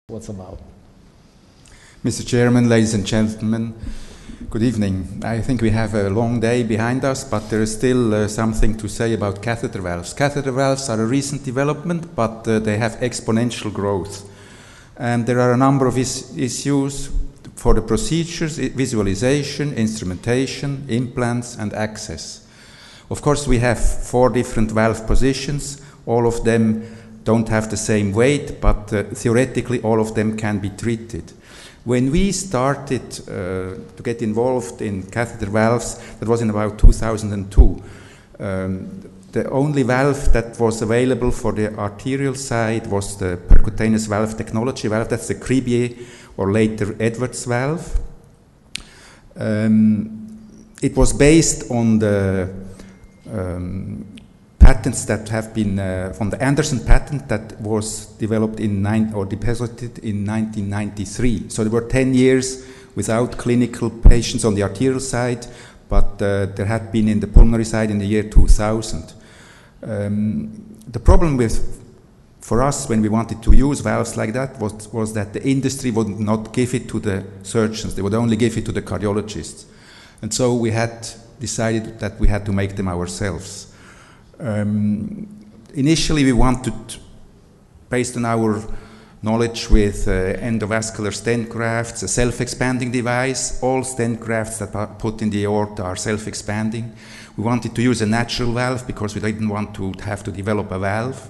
what's about. Mr. Chairman, ladies and gentlemen, good evening. I think we have a long day behind us, but there is still something to say about catheter valves. Catheter valves are a recent development, but they have exponential growth. And there are a number of issues for the procedures: visualization, instrumentation, implants, and access. Of course, we have 4 different valve positions. All of them don't have the same weight, but theoretically all of them can be treated. When we started to get involved in catheter valves, that was in about 2002. The only valve that was available for the arterial side was the percutaneous valve technology valve. That's the Cribier or later Edwards valve. It was based on the patents that have been from the Anderson patent that was developed deposited in 1993. So there were 10 years without clinical patients on the arterial side, but there had been in the pulmonary side in the year 2000. The problem for us when we wanted to use valves like that was that the industry would not give it to the surgeons. They would only give it to the cardiologists. And so we had decided that we had to make them ourselves. Initially, we wanted, based on our knowledge with endovascular stent grafts, a self-expanding device. All stent grafts that are put in the aorta are self-expanding. We wanted to use a natural valve because we didn't want to have to develop a valve.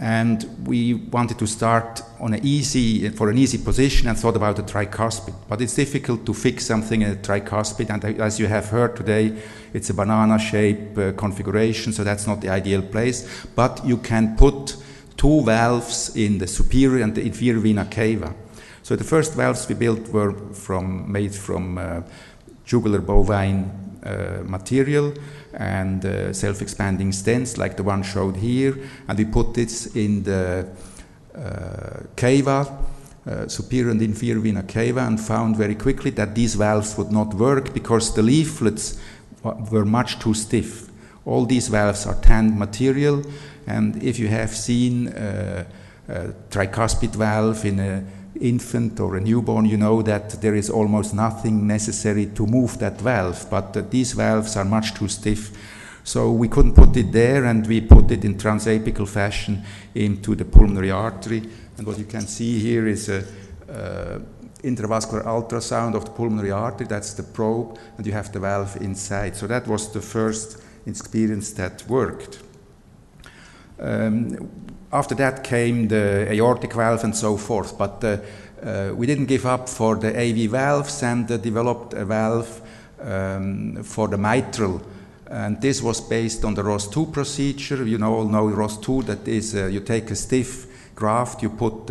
And we wanted to start for an easy position and thought about a tricuspid. But it's difficult to fix something in a tricuspid, and as you have heard today, it's a banana-shaped configuration, so that's not the ideal place. But you can put 2 valves in the superior and the inferior vena cava. So the first valves we built were made from jugular bovine material and self-expanding stents like the one showed here, and we put this in the cava, superior and inferior vena cava, and found very quickly that these valves would not work because the leaflets were much too stiff. All these valves are tanned material, and if you have seen a tricuspid valve in an infant or a newborn, you know that there is almost nothing necessary to move that valve, but these valves are much too stiff. So we couldn't put it there, and we put it in transapical fashion into the pulmonary artery. And what you can see here is a intravascular ultrasound of the pulmonary artery. That's the probe, and you have the valve inside. So that was the first experience that worked. After that came the aortic valve and so forth, but we didn't give up for the AV valves and developed a valve for the mitral. And this was based on the ROS2 procedure. You all know ROS2, that is, you take a stiff graft, you put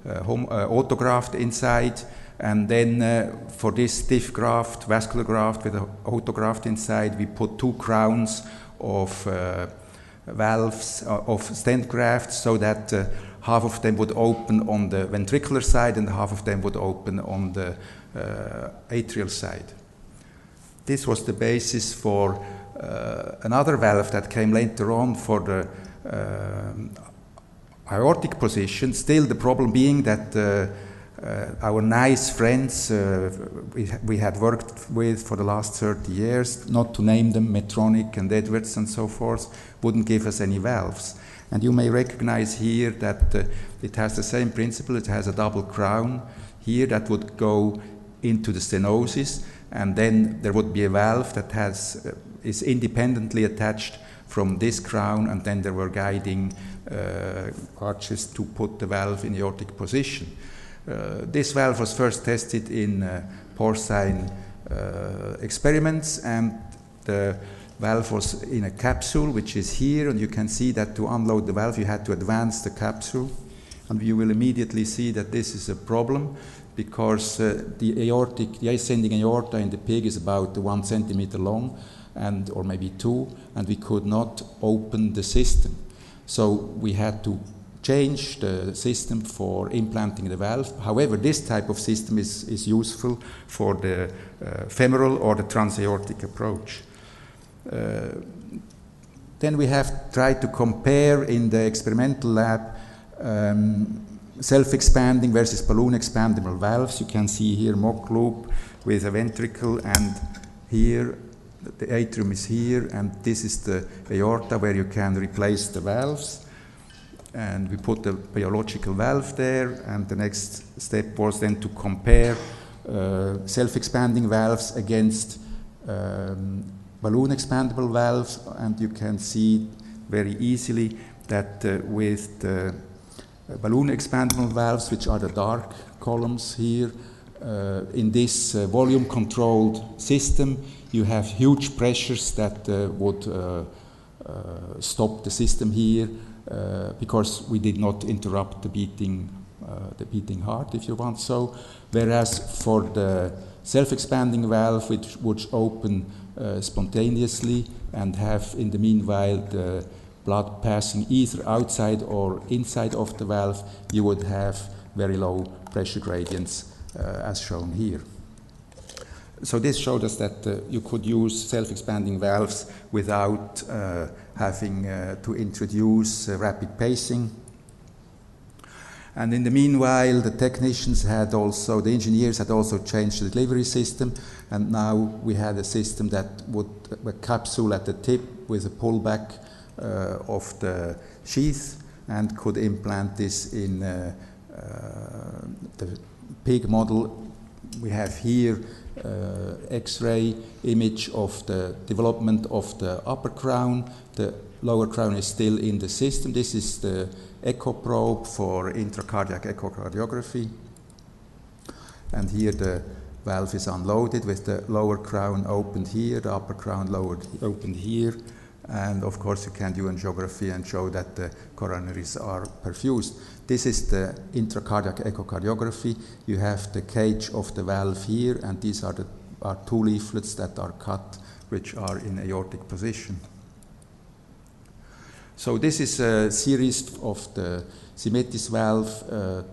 autograft inside, and then for this stiff graft, vascular graft with an autograft inside, we put 2 crowns of valves of stent grafts, so that half of them would open on the ventricular side and half of them would open on the atrial side. This was the basis for another valve that came later on for the aortic position. Still the problem being that our nice friends we had worked with for the last 30 years, not to name them, Medtronic and Edwards and so forth, wouldn't give us any valves. And you may recognize here that it has the same principle. It has a double crown here that would go into the stenosis, and then there would be a valve that is independently attached from this crown, and then there were guiding arches to put the valve in the aortic position. This valve was first tested in porcine experiments, and the valve was in a capsule, which is here, and you can see that to unload the valve you had to advance the capsule, and you will immediately see that this is a problem because the ascending aorta in the pig is about 1 centimeter long, or maybe 2, and we could not open the system. So we had to change the system for implanting the valve. However, this type of system is useful for the femoral or the transaortic approach. Then we have tried to compare in the experimental lab self-expanding versus balloon-expandable valves. You can see here mock loop with a ventricle, and here the atrium is here, and this is the aorta where you can replace the valves. And we put a biological valve there, and the next step was then to compare self-expanding valves against balloon-expandable valves, and you can see very easily that with the balloon-expandable valves, which are the dark columns here, in this volume-controlled system, you have huge pressures that would stop the system here because we did not interrupt the beating heart, if you want so. Whereas for the self-expanding valve, which would open spontaneously and have, in the meanwhile, the blood passing either outside or inside of the valve, you would have very low pressure gradients, as shown here. So this showed us that you could use self-expanding valves without having to introduce rapid pacing. And in the meanwhile, the the engineers had also changed the delivery system, and now we had a system that would a capsule at the tip with a pullback of the sheath, and could implant this in the pig model. We have here X-ray image of the development of the upper crown. The lower crown is still in the system. This is the echo probe for intracardiac echocardiography. And here the valve is unloaded with the lower crown opened here, the upper crown opened here. And of course you can do angiography and show that the coronaries are perfused. This is the intracardiac echocardiography. You have the cage of the valve here, and these are two leaflets that are cut, which are in aortic position. So this is a series of the Symetis valve,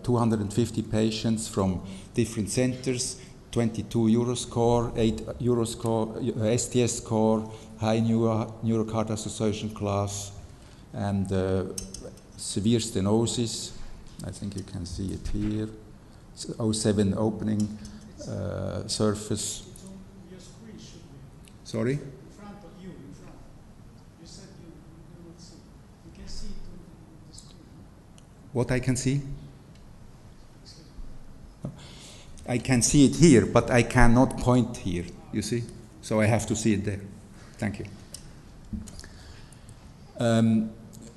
250 patients from different centers, 22 Euroscore, 8 Euroscore, STS score, high neurocardiac association class, and severe stenosis. I think you can see it here. 07 opening surface. Sorry? What I can see? I can see it here, but I cannot point here, you see? So I have to see it there. Thank you.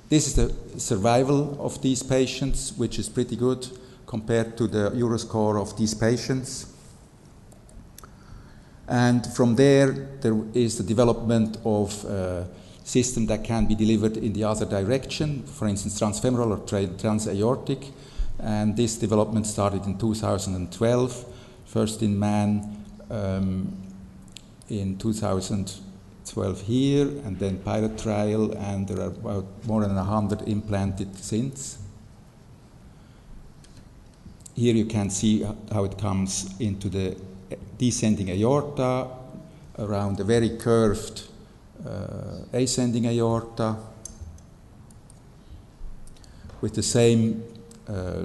This is the survival of these patients, which is pretty good compared to the Euroscore of these patients. And from there is the development of a system that can be delivered in the other direction, for instance, transfemoral or transaortic. And this development started in 2012, first in man in 2012 here, and then pilot trial, and there are about more than 100 implanted since. Here you can see how it comes into the descending aorta around a very curved ascending aorta with the same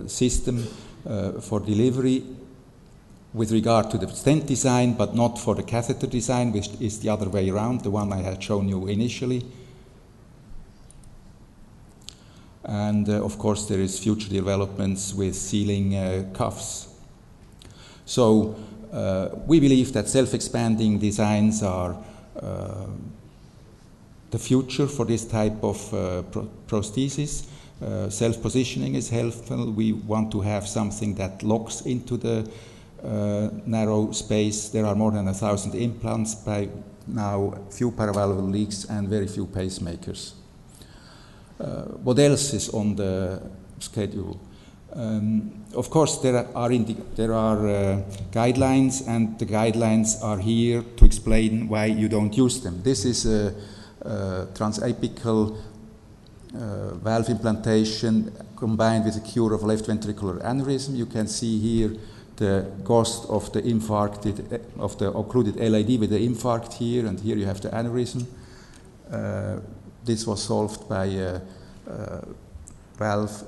system for delivery with regard to the stent design, but not for the catheter design, which is the other way around, the one I had shown you initially. And of course there is future developments with sealing cuffs. So we believe that self-expanding designs are the future for this type of prosthesis. Self-positioning is helpful. We want to have something that locks into the narrow space. There are more than 1,000 implants by now, few paravalvular leaks and very few pacemakers. What else is on the schedule? Of course, there are guidelines, and the guidelines are here to explain why you don't use them. This is a transapical valve implantation combined with a cure of left ventricular aneurysm. You can see here the ghost of the infarcted, of the occluded LAD with the infarct here, and here you have the aneurysm. This was solved by valve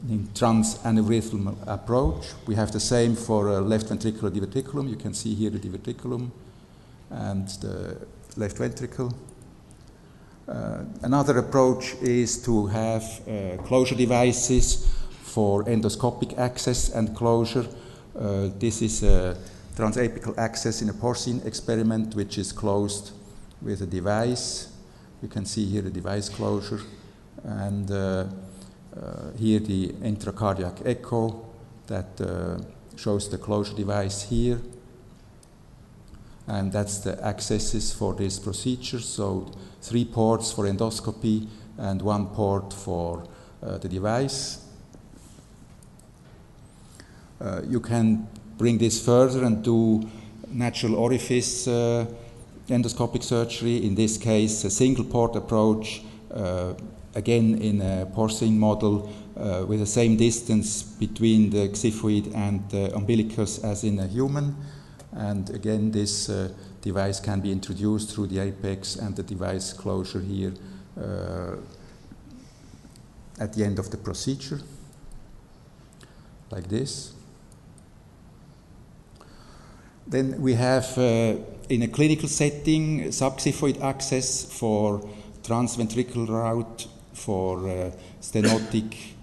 in transaneurysmal approach. We have the same for left ventricular diverticulum. You can see here the diverticulum and the left ventricle. Another approach is to have closure devices for endoscopic access and closure. This is a transapical access in a porcine experiment, which is closed with a device. You can see here the device closure, and here the intracardiac echo that shows the closure device here. And that's the accesses for this procedure. So 3 ports for endoscopy and 1 port for the device. You can bring this further and do natural orifice endoscopic surgery. In this case, a single port approach, again in a porcine model with the same distance between the xiphoid and the umbilicus as in a human. And again, this device can be introduced through the apex and the device closure here at the end of the procedure, like this. Then we have, in a clinical setting, subxiphoid access for transventricular route, for stenotic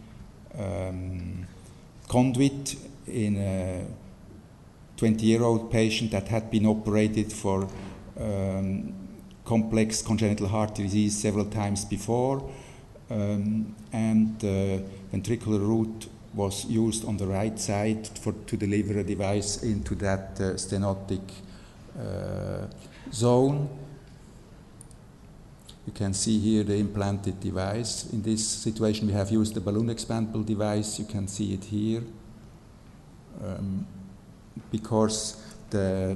conduit in a 20-year-old patient that had been operated for complex congenital heart disease several times before, and the ventricular route was used on the right side to deliver a device into that stenotic zone. You can see here the implanted device. In this situation, we have used the balloon expandable device. You can see it here. Because the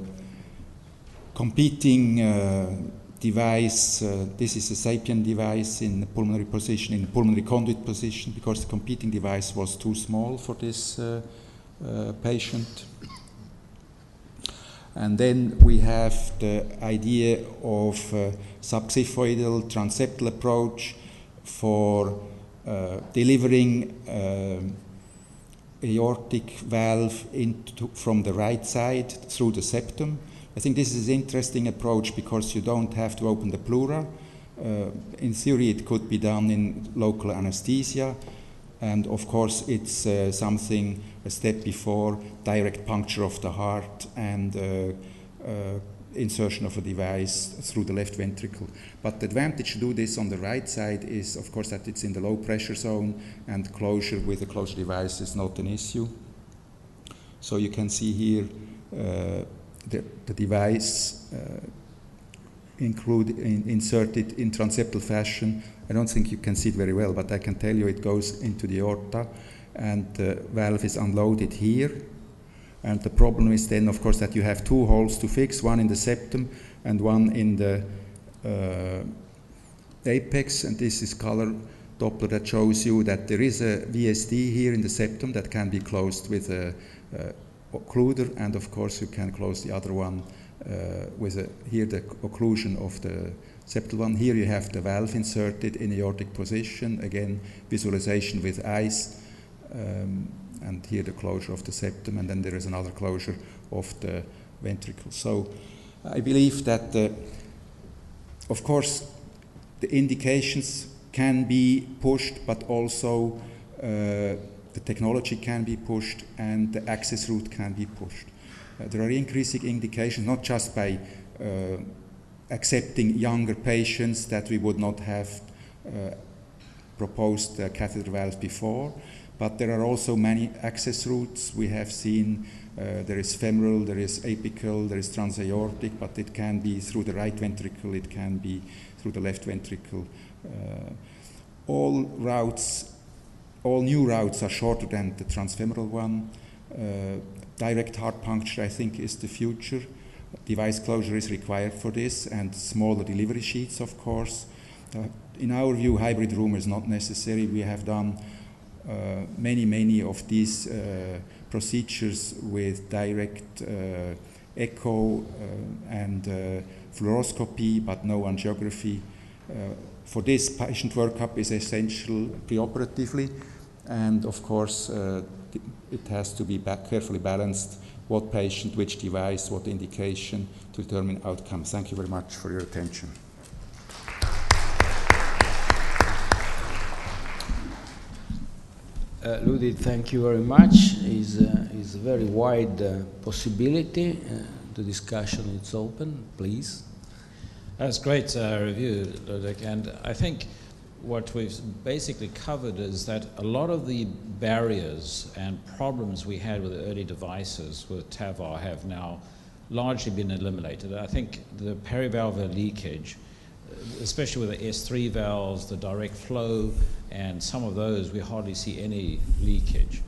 competing device, this is a sapien device in the pulmonary position, in the pulmonary conduit position, because the competing device was too small for this patient. And then we have the idea of subxiphoidal transeptal approach for delivering aortic valve from the right side through the septum. I think this is an interesting approach because you don't have to open the pleura. In theory, it could be done in local anesthesia, and of course, it's something a step before direct puncture of the heart and insertion of a device through the left ventricle. But the advantage to do this on the right side is, of course, that it's in the low pressure zone, and closure with a closure device is not an issue. So you can see here the device inserted in transeptal fashion. I don't think you can see it very well, but I can tell you it goes into the aorta, and the valve is unloaded here. And the problem is then, of course, that you have 2 holes to fix, one in the septum and one in the apex. And this is color Doppler that shows you that there is a VSD here in the septum that can be closed with a occluder, and of course you can close the other one with here the occlusion of the septal one. Here you have the valve inserted in aortic position, again visualization with eyes. And here the closure of the septum, and then there is another closure of the ventricle. So I believe that, of course, the indications can be pushed, but also the technology can be pushed, and the access route can be pushed. There are increasing indications, not just by accepting younger patients that we would not have proposed a catheter valve before, but there are also many access routes. We have seen there is femoral, there is apical, there is transaortic, but it can be through the right ventricle, it can be through the left ventricle. All new routes are shorter than the transfemoral one. Direct heart puncture, I think, is the future. Device closure is required for this, and smaller delivery sheets, of course. In our view, hybrid room is not necessary. We have done many of these procedures with direct echo and fluoroscopy, but no angiography. For this, patient workup is essential preoperatively, and of course it has to be carefully balanced, what patient, which device, what indication, to determine outcomes. Thank you very much for your attention. Ludwig, thank you very much. It's a very wide possibility. The discussion is open, please. That's a great review, Ludwig, and I think what we've basically covered is that a lot of the barriers and problems we had with the early devices with TAVR have now largely been eliminated. I think the perivalvular leakage, especially with the S3 valves, the direct flow, and some of those, we hardly see any leakage.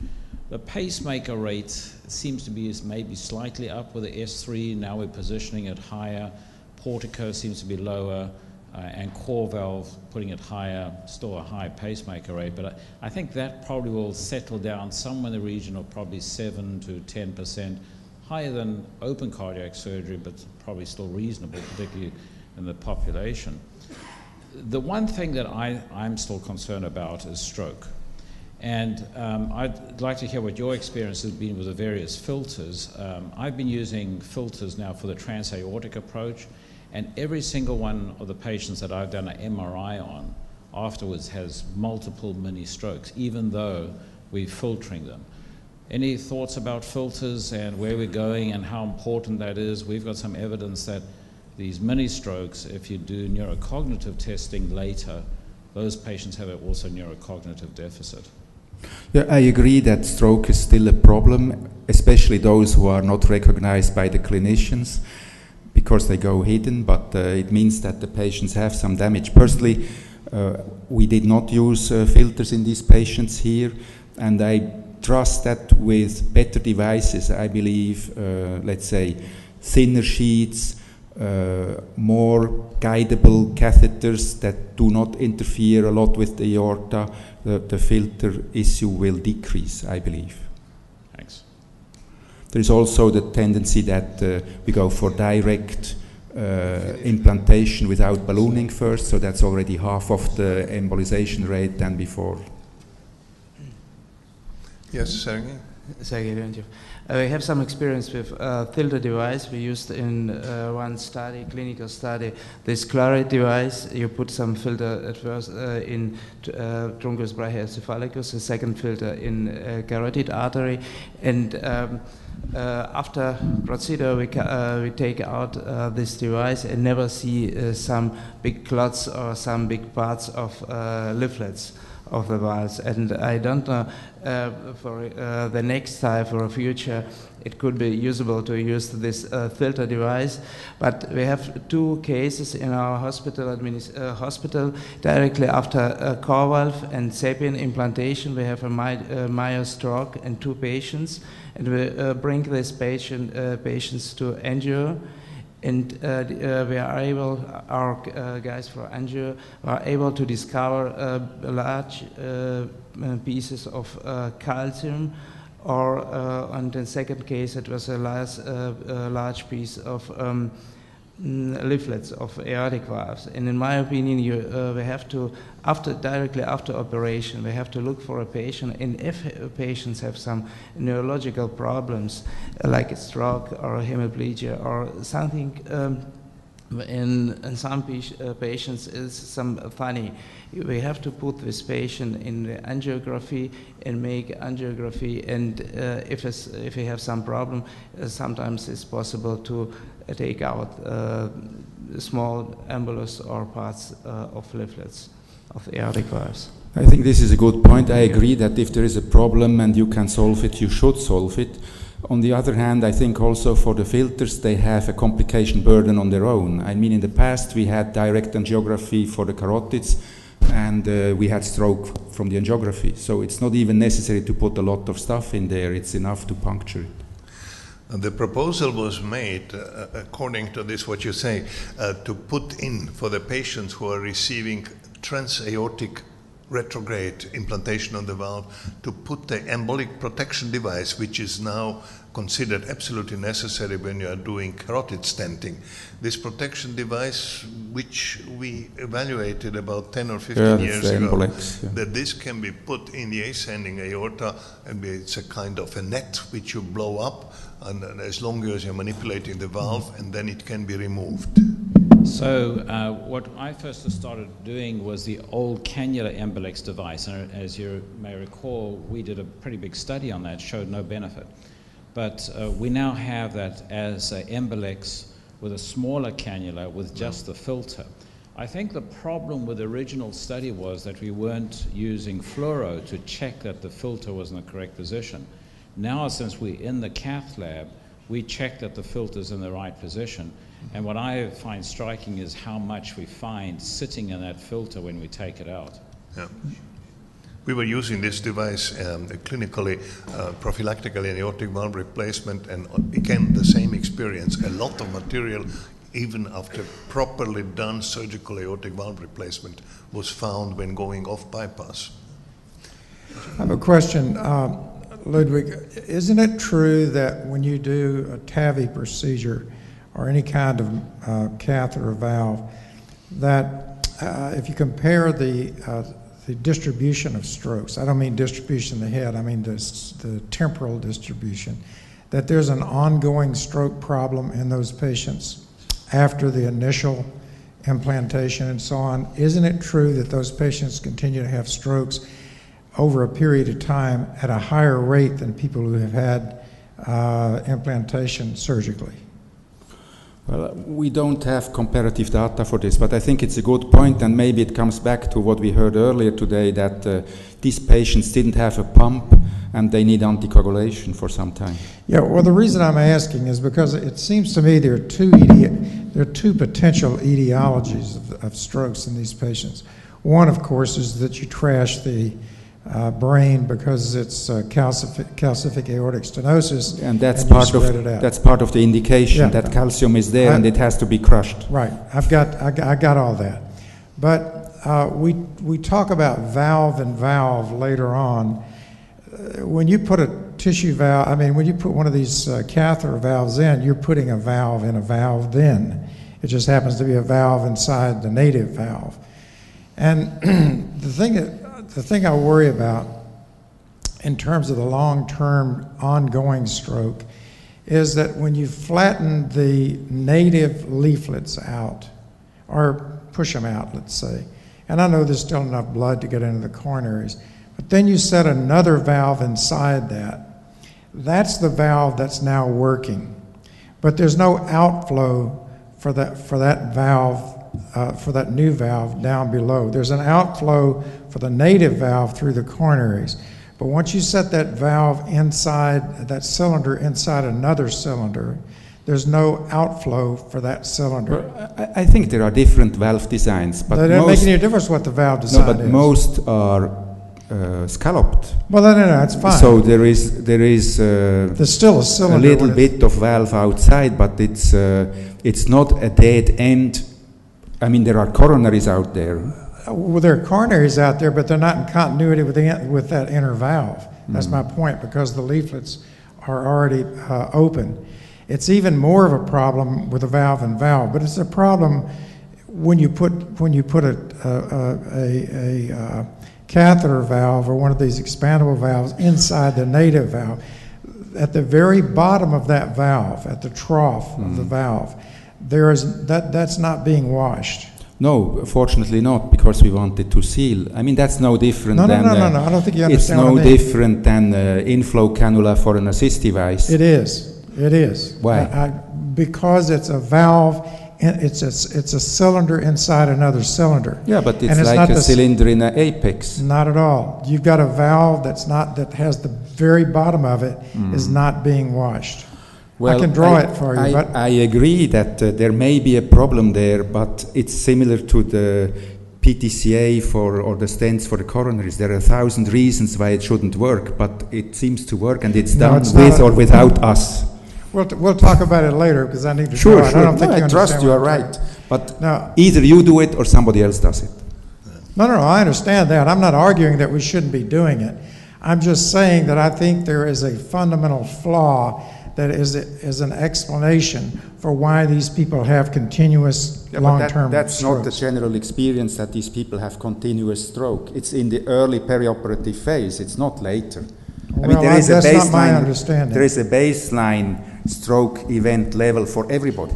The pacemaker rate seems to be maybe slightly up with the S3. Now we're positioning it higher. Portico seems to be lower, and core valve putting it higher, still a high pacemaker rate. But I think that probably will settle down somewhere in the region of probably 7 to 10%, higher than open cardiac surgery, but probably still reasonable, particularly in the population. The one thing that I'm still concerned about is stroke. And I'd like to hear what your experience has been with the various filters. I've been using filters now for the transaortic approach, and every single one of the patients that I've done an MRI on afterwards has multiple mini strokes, even though we're filtering them. Any thoughts about filters and where we're going and how important that is? We've got some evidence that these mini strokes, if you do neurocognitive testing later, those patients have also neurocognitive deficit. Yeah, I agree that stroke is still a problem, especially those who are not recognized by the clinicians because they go hidden, but it means that the patients have some damage. Personally, we did not use filters in these patients here, and I trust that with better devices, I believe, let's say, thinner sheets, more guidable catheters that do not interfere a lot with the aorta, the filter issue will decrease, I believe. Thanks. There is also the tendency that we go for direct implantation without ballooning first, so that's already half of the embolization rate than before. Yes, Sergey? Sergey, we have some experience with filter device. We used in one study, clinical study, this Claret device. You put some filter at first in truncus brachiocephalicus, the second filter in carotid artery, and after procedure we take out this device and never see some big clots or some big parts of leaflets of the valves, and I don't know for the next time, for a future, it could be usable to use this filter device. But we have two cases in our hospital, hospital directly after a core valve and sapien implantation. We have a Meyer stroke and two patients, and we bring these patients to angio. And we are able, our guys for angio are able to discover large pieces of calcium, or on the second case it was a large piece of leaflets of aortic valves. And in my opinion, we have to, directly after operation, we have to look for a patient, and if patients have some neurological problems, like a stroke or a hemiplegia or something, in some patients is some funny. We have to put this patient in the angiography and make angiography, and if we have some problem, sometimes it's possible to take out small embolus or parts of leaflets of aortic valves. I think this is a good point. I agree that if there is a problem and you can solve it, you should solve it. On the other hand, I think also for the filters, they have a complication burden on their own. I mean, in the past, we had direct angiography for the carotids, and we had stroke from the angiography. So it's not even necessary to put a lot of stuff in there. It's enough to puncture it. The proposal was made, according to this, what you say, to put in for the patients who are receiving transaortic retrograde implantation of the valve, to put the embolic protection device, which is now considered absolutely necessary when you are doing carotid stenting. This protection device, which we evaluated about 10 or 15 years ago, that this can be put in the ascending aorta, and it's a kind of a net which you blow up, and as long as you're manipulating the valve, and then it can be removed. So what I first started doing was the old cannula embolics device, and as you may recall, we did a pretty big study on that, showed no benefit. But we now have that as embolics with a smaller cannula with just the filter. I think the problem with the original study was that we weren't using fluoro to check that the filter was in the correct position. Now, since we're in the cath lab, we check that the filter's in the right position. And what I find striking is how much we find sitting in that filter when we take it out. Yeah. We were using this device clinically, prophylactically in aortic valve replacement, and again the same experience. A lot of material, even after properly done surgical aortic valve replacement, was found when going off bypass. I have a question, Ludwig. Isn't it true that when you do a TAVI procedure or any kind of catheter or valve, that if you compare the distribution of strokes, I don't mean distribution in the head, I mean the temporal distribution, that there's an ongoing stroke problem in those patients after the initial implantation and so on? Isn't it true that those patients continue to have strokes over a period of time at a higher rate than people who have had implantation surgically? Well, we don't have comparative data for this, but I think it's a good point, and maybe it comes back to what we heard earlier today, that these patients didn't have a pump and they need anticoagulation for some time. Yeah, well, the reason I'm asking is because it seems to me there are two potential etiologies of strokes in these patients. One, of course, is that you trash the brain because it's calcific aortic stenosis, and that's part of the indication that calcium is there and it has to be crushed. Right, I got all that, but we talk about valve and valve later on. When you put a tissue valve, I mean, when you put one of these catheter valves in, you're putting a valve in a valve. Then it just happens to be a valve inside the native valve, and the thing I worry about in terms of the long-term ongoing stroke is that when you flatten the native leaflets out, or push them out, let's say, and I know there's still enough blood to get into the coronaries, but then you set another valve inside that. That's the valve that's now working, but there's no outflow for that valve, for that new valve down below. There's an outflow for the native valve through the coronaries. But once you set that valve inside, that cylinder inside another cylinder, there's no outflow for that cylinder. Well, I think there are different valve designs, but that doesn't make any difference what the valve design is. No, but most are scalloped. Well, no, that's fine. So there's still a cylinder, a little bit of valve outside, but it's not a dead end. I mean, there are coronaries out there. Well, there are coronaries out there, but they're not in continuity with that inner valve. That's my point, because the leaflets are already open. It's even more of a problem with a valve and valve, but it's a problem when you put a catheter valve or one of these expandable valves inside the native valve. At the very bottom of that valve, at the trough of the valve, that's not being washed. No, fortunately not, because we wanted to seal. I mean, that's no different than... No, I don't think you understand what I mean. It's no different than inflow cannula for an assist device. It is. Why? Because it's a valve, it's a cylinder inside another cylinder. Yeah, but it's like a cylinder in an apex. Not at all. You've got a valve that has the very bottom of it is not being washed. Well, I can draw it for you. But I agree that there may be a problem there, but it's similar to the PTCA or the stents for the coronaries. There are 1,000 reasons why it shouldn't work, but it seems to work, and it's done with or without us. We'll talk about it later, because I need to Sure. I don't think you I trust you are right. But either you do it or somebody else does it. No, I understand that. I'm not arguing that we shouldn't be doing it. I'm just saying that I think there is a fundamental flaw that is an explanation for why these people have continuous long-term That's strokes. not the general experience that these people have continuous stroke. It's in the early perioperative phase. It's not later. Well, that's not my understanding. There is a baseline stroke event level for everybody.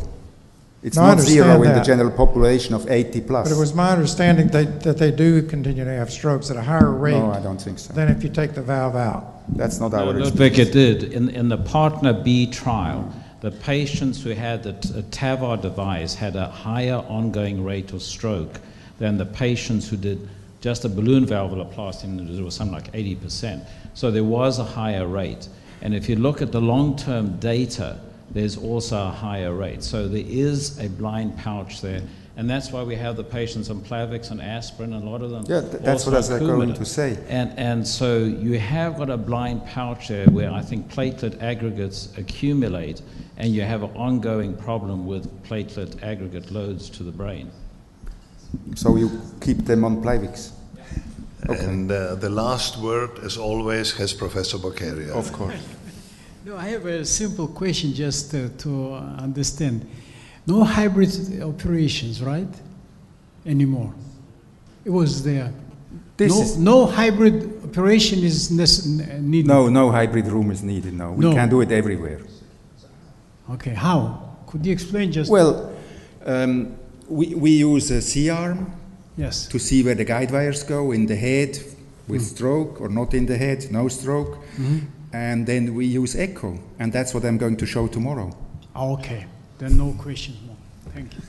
It's No, I not zero understand in the that. general population of 80 plus. But it was my understanding that they do continue to have strokes at a higher rate No, I don't think so. than if you take the valve out. That's not No, our Ludwig, experience. it did. In the Partner B trial, the patients who had the TAVR device had a higher ongoing rate of stroke than the patients who did just a balloon valvuloplasty, and it was something like 80%. So there was a higher rate. And if you look at the long-term data, there's also a higher rate. So there is a blind pouch there. And that's why we have the patients on Plavix and aspirin, and a lot of them. Yeah, that's what I was going to say. And so you have got a blind pouch there where I think platelet aggregates accumulate, and you have an ongoing problem with platelet aggregate loads to the brain. So you keep them on Plavix? Okay. And the last word, as always, has Professor Baculeva. Of course. No, I have a simple question just to understand. No hybrid operations, right? Anymore. It was there. No hybrid operation is needed. No hybrid room is needed, no. We can do it everywhere. Okay, how? Could you explain just? Well, we use a C-arm yes. to see where the guide wires go in the head with stroke or not in the head, no stroke. And then we use echo, and that's what I'm going to show tomorrow. Okay, then no questions more. Thank you.